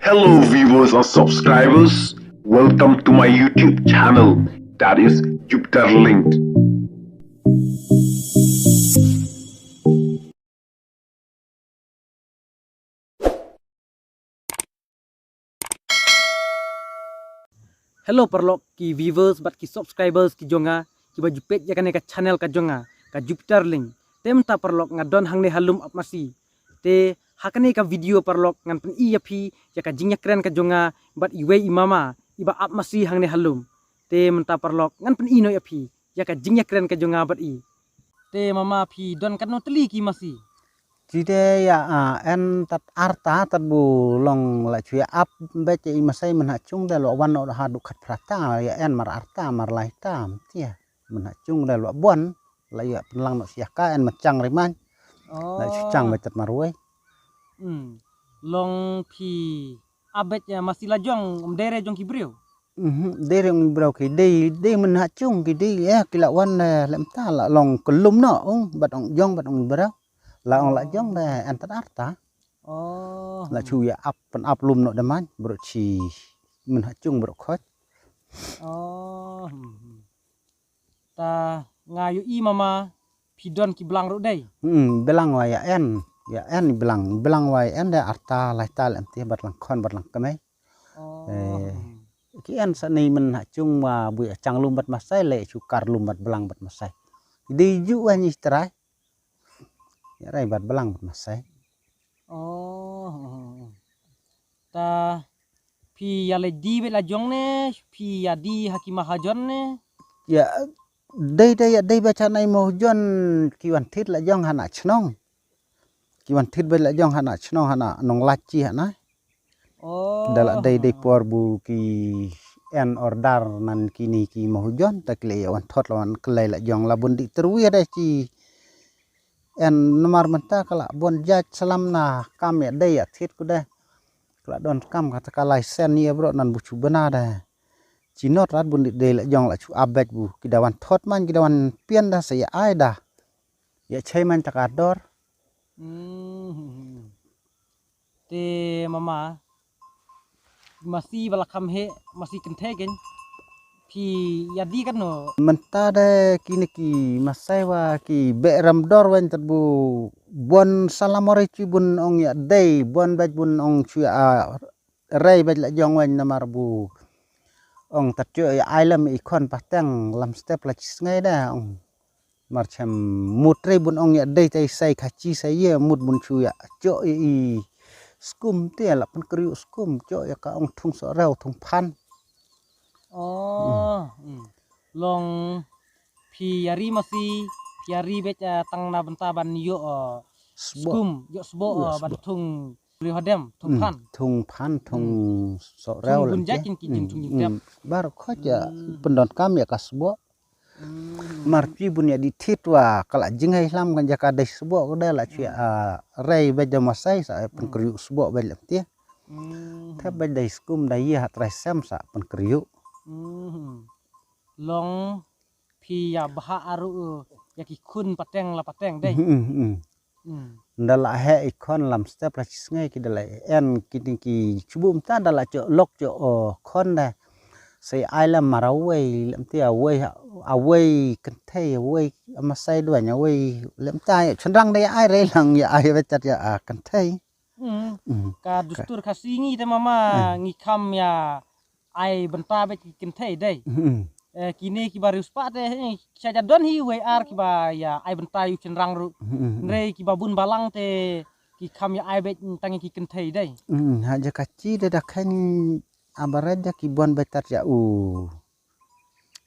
Hello viewers or subscribers, welcome to my YouTube channel, that is Jupiter Linked. Hello perlok ki viewers bat ki subscribers ki jonga ki baju page ya kan ka channel ka jonga ka Jupiter Link tem ta perlok ngadon hang ne halum ap masi te hakane ka video perlok ngan pen iya phi ya ka jingya keren ka jonga bat iwe imama iba ap masi hang ne halum te menta perlok ngan pen ino ya phi ya ka jingya keren ka jonga bat i te mama phi don kan no teli ki masi Jide ya en tat arta tat bu long la chui ap bece i masai men chung de lo wan no ha du khat prata ya en mar arta mar lai tam tia men chung de lo bon la ya penlang no sia ka en macang riman la chang betet marwe long phi abet ya masih lajong dere jong ki brio de rong bro ki de men chung ki de ya ki la wan lem ta la long kelum no bat ong jong bat ong bro la ong la jong de en tat arta la chui ap pen ap lum no de man bro chi men chung bro khot ta ngayu i mama pidon ki belang ro dai belang wa ya en belang wa en de arta lai ta lem ti bat lang khon bat lang kame ki en sa ni men chung wa bu chang lum bat masai le chu kar lum bat belang bat masai di ju wa ni strai ya rai bat belang bat masai ta pi ya le di be la jong ne pi ya di hakimah hajon ne ya dei baca nai mo jon ki wan thit la jong hana chnong ki wan thit be la jong hana chnong hana nong lachi hana dala dei por bu ki en order nan kini ki mo jon ta kle wan thot lawan kle la jong la bun di terwi ada ci en nomor menta kala bon jaj salam na kam ya dei ya thit ku de kala don kam kata kala sen ye bro nan bu chu bana da Chinot rat bun de la jong la chu abet bu kidawan thot man kidawan pian da saya ai da ya chai man takador te mama masih bala kam he masih kenthe gen pi ya di kan no menta de kini ki masai wa ki be ramdor wan tat bu bon salamore chi bun ong ya dei bon bet bun ong chu a rei bet la jong wan namar bu ong tat chu ya ailam ikon patang lam step la ngai da ong mar cham mutre bun ong ya dei tai sai khachi sai ye mut bun chu ya cho i skum te la pen kriu skum cho ya ka ong thung so rau thung phan long pi yari masih yari beca tang na benta ban yo skum yo sbo ban thung li hodem thung phan thung so rau bun jakin ki jing thung jing bar khoja pendon kam ya kasbo marpi bun ya dititwa kala jingai lam kan jaka dai sbo ko da la chi a rei be jama sai sa pen kriu sbo be lam ti thep be dai skum dai ya trai sam sa pen kriu long pi ya baha aru ya ki kun pateng la pateng dai ndala he ikon lam step la ngai ki dala en ki chubum ta dala cho lok cho khon da sai ai lam marawe lam ti away kan thai away amasai dua nya away lam ta chandang dai ai re lang ya ai becat ya kan thai ka dustur khasingi te mama ngi kham ya ai benta be kin thai dai kini ki baru spa te saja don hi we ar ki ba ya ai benta yu chenrang ru nrei ki babun balang te ki kham ya ai be tangi ki kin thai dai haja kaci da kan abaraja ki bon betat ya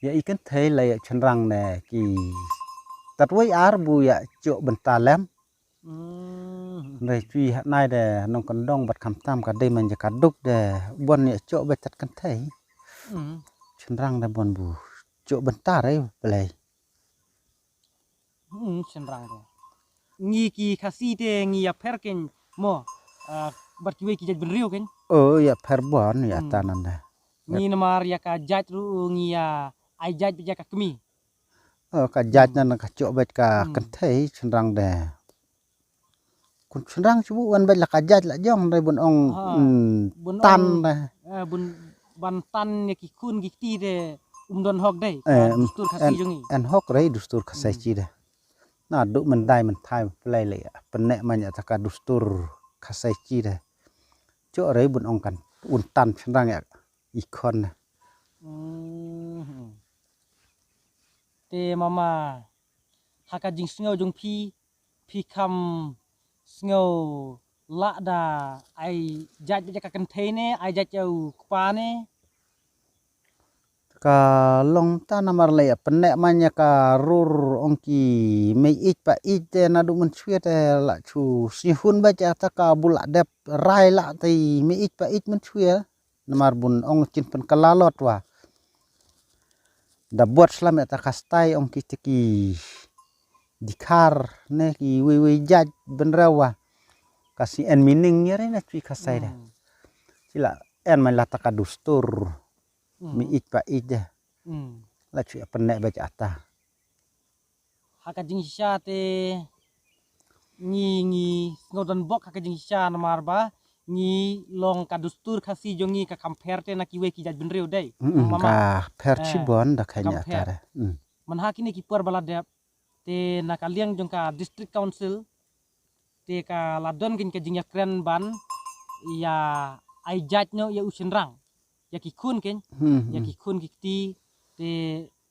ya ikan thai la ya chenrang ne ki tatwai ar bu ya cho benta lem Rei chui hat nai de nong kon dong bat kham tam ka dei man ja ka duk de bon ya cho betat kan thai chenrang da bon bu cho benta re play chenrang de ngi ki khasi te ngi ya perken mo bat ki we ki jaj benriu ken ya perbon ya tanan da ngi namar ya ka jaj ru ngi ya ai jaj be ja ka kemi ka jaj nan ka cho bet ka kan thai chenrang de kun chenrang chu wan bet la ka jaj la jong dai bon ong bun tan dah. Bun bantan ya ki kun ki ti de don hok dai dustur khasi en jongi en hok rei dustur khasai chi dah. Nah duk mendai mentai play le penek manya taka dustur khasai chi dah. Cok rei bun ong kan un tan chendang ya ikon. Te mama haka jing sngo jong pi kam sngo la da ai jat ka container ai jat jau kpa ne Ka long ta namar le penek manya ka rur ongki mei ik pa ik te na du men chue te la chu sihun ba cha ta ka bulak dep rai la te mei ik pa ik men chue namar bun ong chin pen kalalot wa da buat slam ta kastai ongki teki dikar ne ki we jaj ben rawa kasi en mining nyere na cui kasai dah sila en man la ta ka dustur mi ik pa ik dah la cui penek ba cha ta haka jing sha te ngi sngo don bok haka jing sha namar ba ngi long ka dustur khasi jongi ka compare te na ki we ki jaj ben reu dai mama ka perci bon da kanya ta dah man haki ne ki por bala dep te na ka liang jong ka district council te ka ladon kin ka jingya kren ban ya ai jaj no ya usin rang ya ki kun ken ya ki kun ki ti te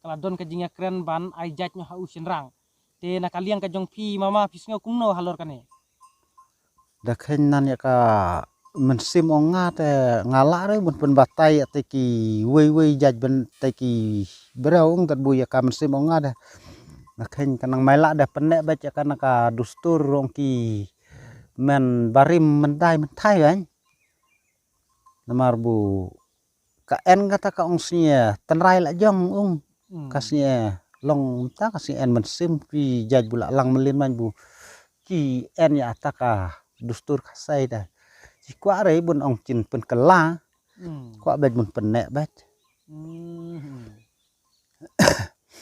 ladon ka jingya kren ban ai jaj no ha usin rang te na ka liang ka jong pi mama pisngo kungno halor kane da nan ya ka mensim onga te ngala re bun pen batai te ki we jaj ben te ki beraung tat bu ya ka mensim onga da da kanang maila da penek ba cha kana ka dustur rong ki men barim mendai mentai kan namar bu ka en kata ka ong sia tenrai la jong kasnya long ta kasi en mensim pi jaj bula lang melin man bu ki en ya ta ka dustur khasai dah si kwa rei bun ong chin pen kala kwa bet bun penek bet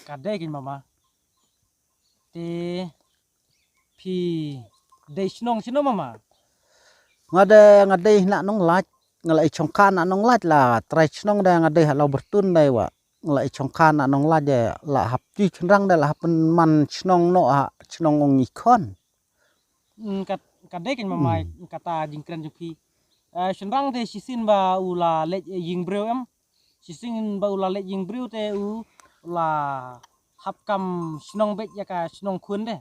kadai kin mama te pi dei snong sino mama ngade nak nong lach ngalai chongkan nak nong lach la trai snong da ngade halau bertun dai wa ngalai chongkan nak nong lach de la hap chi chenrang da la hapen man snong no ha snong ong ikon kadai kin mama kata jingkren jupi chenrang te sisin ba ula le ying breu em sisin ba ula le ying breu te u la hap kam snong bet ya ka snong kun de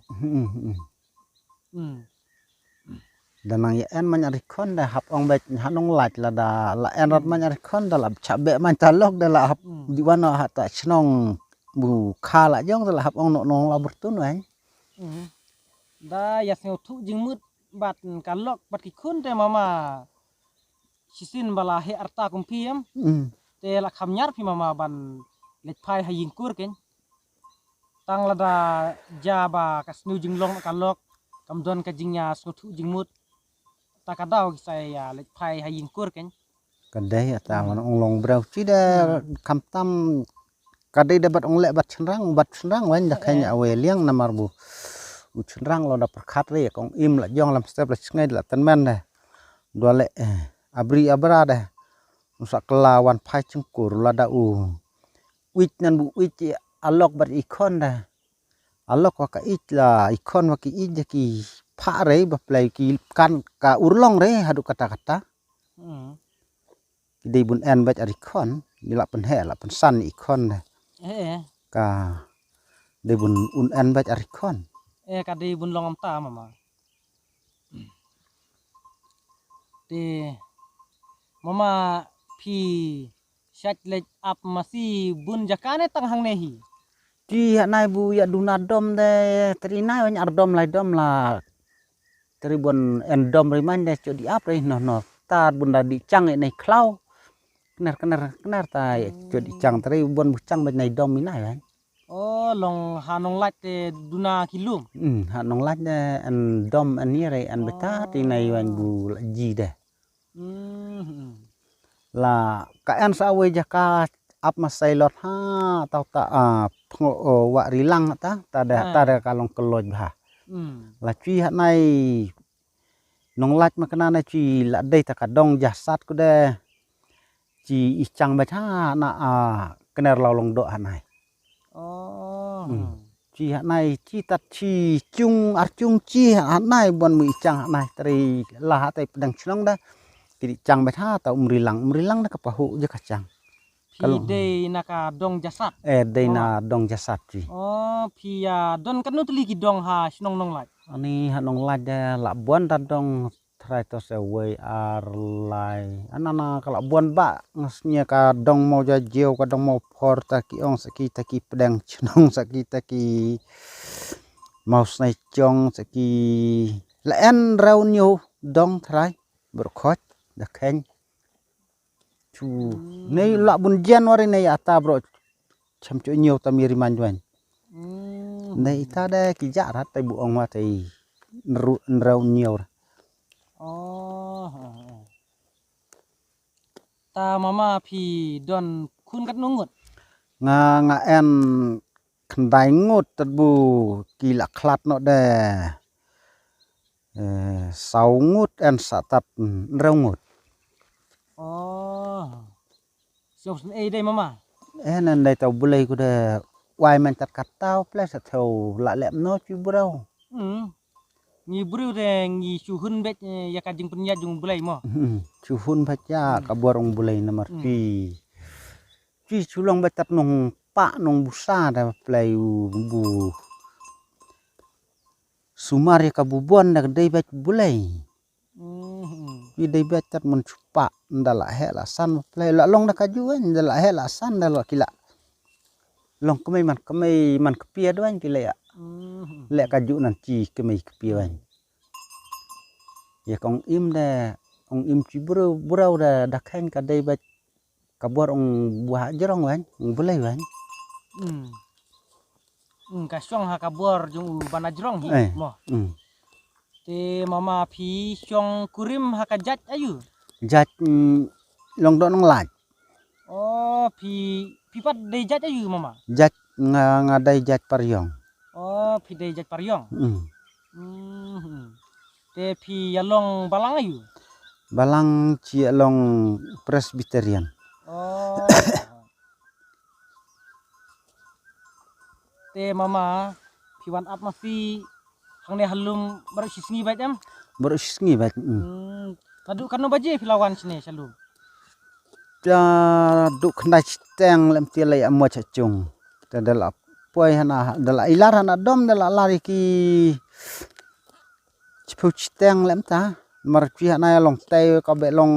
dan nang ya en man arikon da hap ong bet hanong lach la da la en rat man arikon da la chabe man talok da la hap di wana ha ta snong bu khala jong da la hap ong no la bertun wan da ya seng thu jing mut bat kalok bat ki kun te mama sisin bala he arta kumpi em te la kham nyar pi mama ban lek phai ha ying kur ken tang la da jaba ka snu jing long kalok kam don ka jingnya snu thu jing mut ta ka daw saya lek phai ha ying kur ken kadai ta man ong long brau chi da kam tam kadai dapat ong lek bat chenrang wan da kanya awe liang namar bu chenrang lo da perkhat re kong im la jong lam step la chngai la tan man da dua le abri abra da nusa kelawan phai cengkur la da wit nan bu wit alok bat ikon da alok wa ka ik la ikon wa ki ik de ki pha re ba play ki kan ka urlong re hadu kata ki dei bun en bat arikon ni la pen he la pen san ikon da ka dei bun un en bat arikon ka dei bun long am ta mama te mama pi shat lek ap masi bun jakane tang hang nehi ti nai bu ya duna dom de terinai wan ardom lai dom la teribun endom riman de cho di ap re no tar bunda di chang nei klau kenar ta cho di chang teri bon bu chang nai dom minai wan oh long hanong lat te duna kilum hanong lat de en dom an ni re an beta ti nai wan bu ji de la ka en sa we jaka ap masai lot ha tau ta wa rilang ta da kalong keloj ba la cui hat nai nong lach makana na chi la dei ta ka dong jasad ku de chi ichang ba tha na kener lau long do hanai chi hanai chi tat chi chung ar chung chi hanai bon mu ichang hanai tri la ha tai pedang chnong da ti chang ba tha ta umrilang na ka pahu je ka chang Pi day naka dong jasad. dei na dong jasad chi Pi don kan nutli ki dong ha snong nong lai. ani hanong lach de la bon ta dong try to say way ar lai anana kala buan ba ngasnya ka dong mau ja jeu ka dong mau por ta ki ong saki ta ki pedang chnong saki ta ki mau snai chong saki la en rau nyu dong try bro khot da khen chu nei la bun january nei ata bro cham chu nyu ta mi riman jwan nei ta de ki ja rat tai bu ong ma tai rau nyu Ta mama pi don kun kat nungut. nga en khandai ngut tat bu ki la khlat no de sau ngut en sa tat rau ngut Siop sen day mama. en dai tau bulai ku de wai man tat kat tau ple sa thau la lem no chu brau Ngi buru de ngi suhun bet ya ka jing punya jung bulai mo. chu hun pha cha ka borong bulai namar chi chu long ba tat nong pa nong bu sa da play bu sumari ka bu bon da dei bet bulai pi dei bet tat mun chupa ndala he la san play la long da ka ju en ndala he la san da lo kila long kemai man kepia doan kila ya le ka ju nan chi kemai kepia wan ya kong im da ong im chi burau da da khen ka dei bet ka bor ong buah jerong wan ong bulai wan Ka syong ha ka bor jung bana jrong hi mo. Te mama pi syong kurim ha ka jat ayu. Jat long do nong laj Pi pat day jat ayu mama. jat nga dai jat paryong Pi day jat paryong. Te pi yalong balang ayu. balang chi long presbyterian Te mama pi wan up masi hang ne halum baru sisngi bat em. baru singi bat Tadu kanu baje filawan sini shalum. ta du khnai teng lem ti lai amo cha chung ta dala poi hana dala ilar hana dom dala lari ki chipu teng lem ta mar chi hana long tai ka be long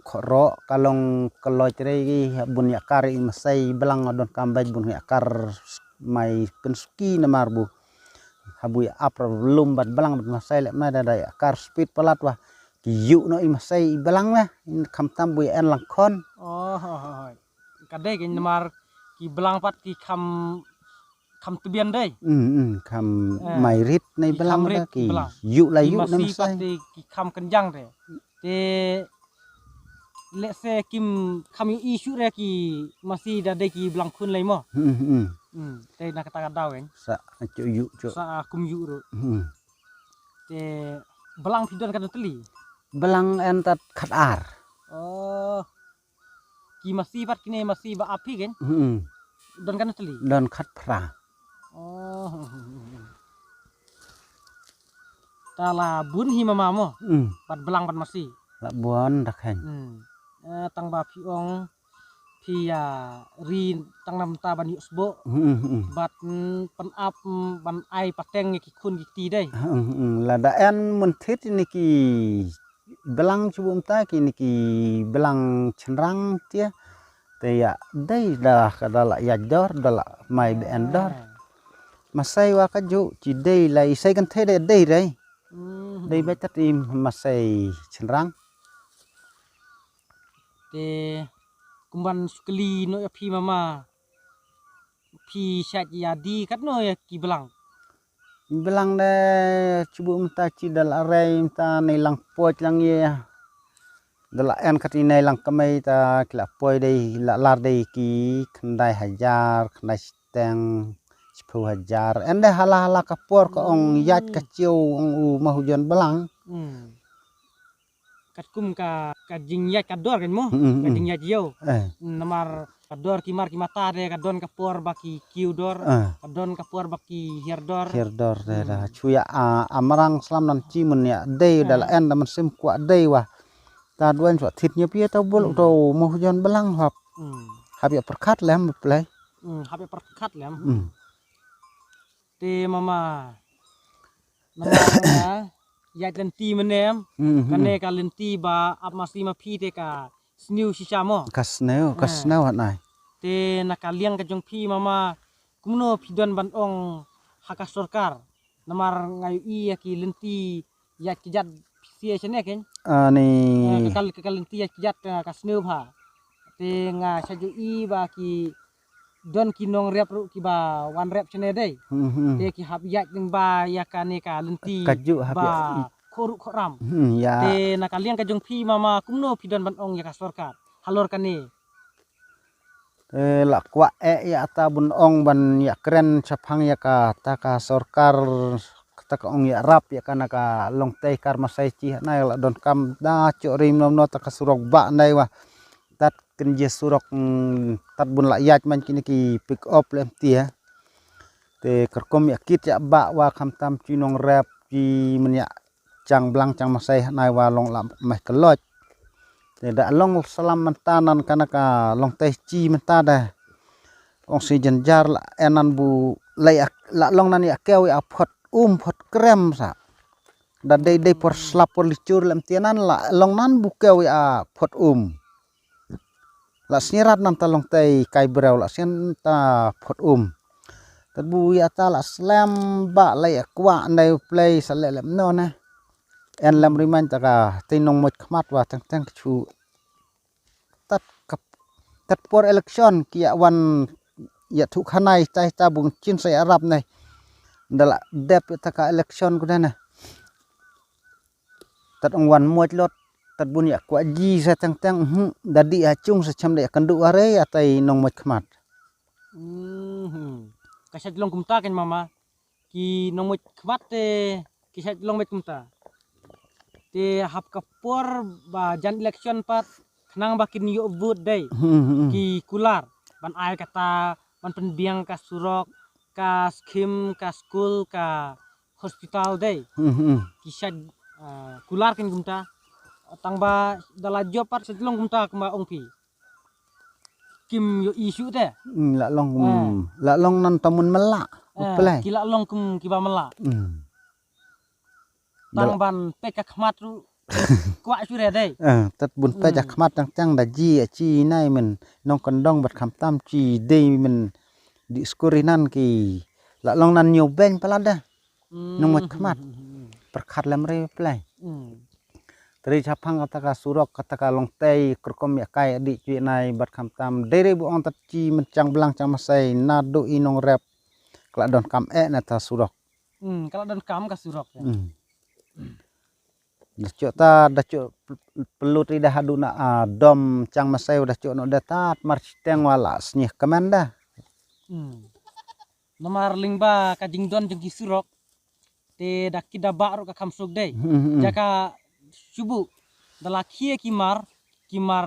khoro ka long kaloi tre gi bun ya kar i masai belang adon kambaj bun ya kar mai pensuki na marbu habu ya apra lum bat belang bat masai lem na da ya kar speed palat wa ki yu no i masai belang na kham tam bu en lang khon Kadai ke namar ki belang pat ki kam tubian dai. Kham mai rit nei belang da ki yu la yu na Masih pat masai ki kam kenjang de. Te let's say kim kam yu isu re ki masih da dai ki belang kun lai mo. Te nak kata dau kan. sa chu yu chu Sa kum yu ro. Te belang pidon kan teli. belang en tat khat ar Ki masih pat kini masih ba api kan. Don kan teli. don khat pra Tala bun hi mama mo. Pat belang pat masih. la buan dak hen Tang ba pi ong pi ri tang nam ta ban yusbo bat pen ap ban ai pateng ki kun ki ti dai. la da en mun thit ni ki belang chubum ta ki ni ki belang chenrang tia te ya dai da ka dala ya dor dala mai be en dor masai wa ka ju chi dai la isai kan the de dai rai dai be tat im masai chenrang Te kumban sukli no ya pi mama pi syat ya di kat no ya ki belang. belang de chubum ta chi dala rai ta nei lang poch lang ye dala en kat nei lang kamai ta kila poi dai la lar dai ki khandai hajar khandai teng 10,000 en de hala kapor ko ong yat ka chiu ong u mahujan belang kat kum ka jingyat kador kan mo ka jingyat yo namar kador kimar kimata de kadon kapor baki kiudor kadon kapor baki hirdor dah cuya amarang selam nan cimen ya day dala en man sim kwa day wah ta duen so thitnya pia tau bol tau mo jon belang hap ya perkat lem play hap ya perkat lem te mama namar ya lenti menem kane ka lenti ba ap masih ma phi te ka sniu sisa mo kasneu nai te nakaliang ka jong phi mama kumno pidon ban ong haka sorkar namar ngayu i ya ki lenti ya kijat sia chene ken ani ka lenti ya kijat ka sniu bha te nga saju i ba ki don kinong rep ru ki ba wan rep chene dei te ki hab yak ding ba ya kane ka lenti ba khoru khoram ya te nakaliang ka jong phi mama kumno pidon ban ong ya ka sorkar halor kane la kwa ya ta bun ong ban ya keren chapang ya ka ta ka sorkar ta ka ong ya rap ya kana ka long tei kar masai chi nai la don kam da cho rim nom no ta ka surok ba nai wa tat ken je surok tat bun la yat man kini ki pick up lem tia te kerkom ya kit ya ba wa kham tam chi nong rap chi men ya chang blang chang masai nai wa long la meh kelot te da long salam mentanan kana ka long teh chi menta da oksigen jar la enan bu la long nan ya keu ya phot phot krem sa da dei por slap por licur lem tianan la long nan bu keu ya phot la snirat nan ta long tei kai breu la sen ta phot tad bu ya ta la slam ba la ya kwa nei play sa le lem no na en lem riman ta ka te nong mot khmat wa tang tang chu tat por election ki ya wan ya thu khanai tai ta bung chin sai arab nei dala dep ta ka election ku na tat ong wan mot lot tat bun ya kwa ji sa tang tang dadi a chung sa cham de kan du are ya tai nong mot khmat kasat long kumta kan mama ki nong mot khmat te kisat long mot kumta te hap kapor ba jan election pat nang bakin yo vote day ki kular ban ai kata ban pendiang ka surok ka skim ka school ka hospital day kisah kular kan gumta tang ba dala job pat setlong gumta kema ongpi kim yo isu te la long nan tamun mela play ki la long kum ki ba mela tang ban pe ka khmat ru kwa chu re dei tat bun pe ja khmat tang tang da ji chi nai men nong kan dong bat kham tam chi dei men di skurinan ki la long nan nyu ben palada nong mot khmat perkhat lam re play tri chapang kata ka surok kata ka long tei kerkom ya kai di chi nai bat kham tam dei re bu ong tat chi men chang blang chang masai na do inong rep kala don kam na ta surok kala don kam ka surok da cok pelut ida haduna dom cang masai udah cok no datat marciteng wala snih kemanda nomar lingba ka jingdon jeng kisurok te dakida baru ka kamsuk dei jaka subu dala kie kimar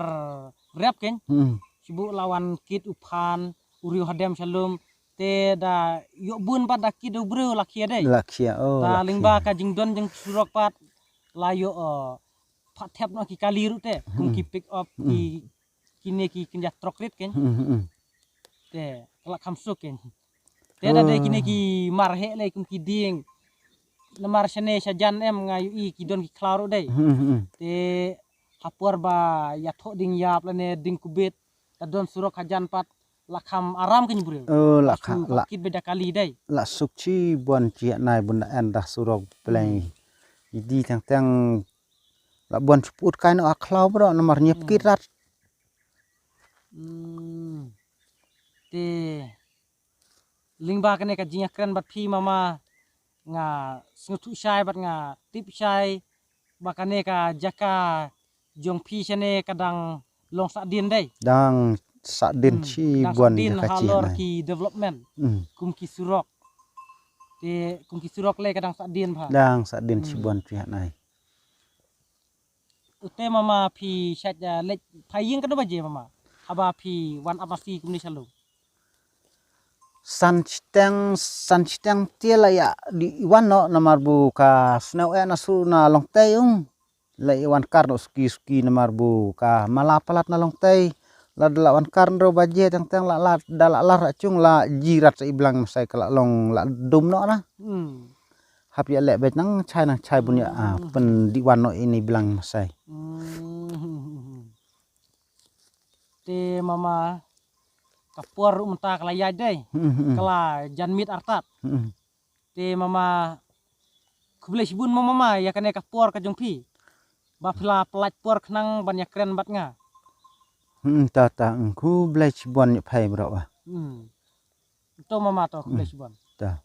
rep ken subu lawan kit uphan uriu hadem shalom te da yo bun pa dakida ubreu lakia dei lakia ta lingba ka jingdon jeng surok pat layo patep no ki kaliru te kum ki pick up ki kine ki kinja trokrit ken te kala kamsuk ken te da de kine ki marhe le kum ki ding namar sene sajan em ngayu i ki don ki klaru dei te hapor ba ya tho ding yap lane ding kubet ta don surok hajan pat lakham aram ken breu lakha kit beda kali dei la sukchi bon chi nai bun endah surok play di tang tang la bon put kain aklau bro nomor nyep kirat te lingba kene ka jinya kren bat phi mama nga snutu shai bat nga tip shai bakane ka jaka jong phi chane kadang long sa din dei dang sa din chi bon ka halor ki development kum ki surok te kum ki surok le kadang sa din bha dang sa din chi bon chi nai ute mama pi chat ya lek paying kan baje mama aba pi wan amasi kumni salu san chiteng tiela ya di iwan no namar bu ka snow nasu na long tayung la iwan karno ski namar bu ka malapalat na long tay la dalawan karno baje tang la dala chung la jirat sa iblang masai kala long la dum no na hap ya lek bet nang chai bunya pen di wan no ini bilang masai te mama kapur unta kala ya dai kala janmit artat te mama kuble sibun mama ya kane kapur ka jongpi bapla pelat por knang banyak keren bat nga ta ku blai chibon phai bro ba to mama to kuble sibun ta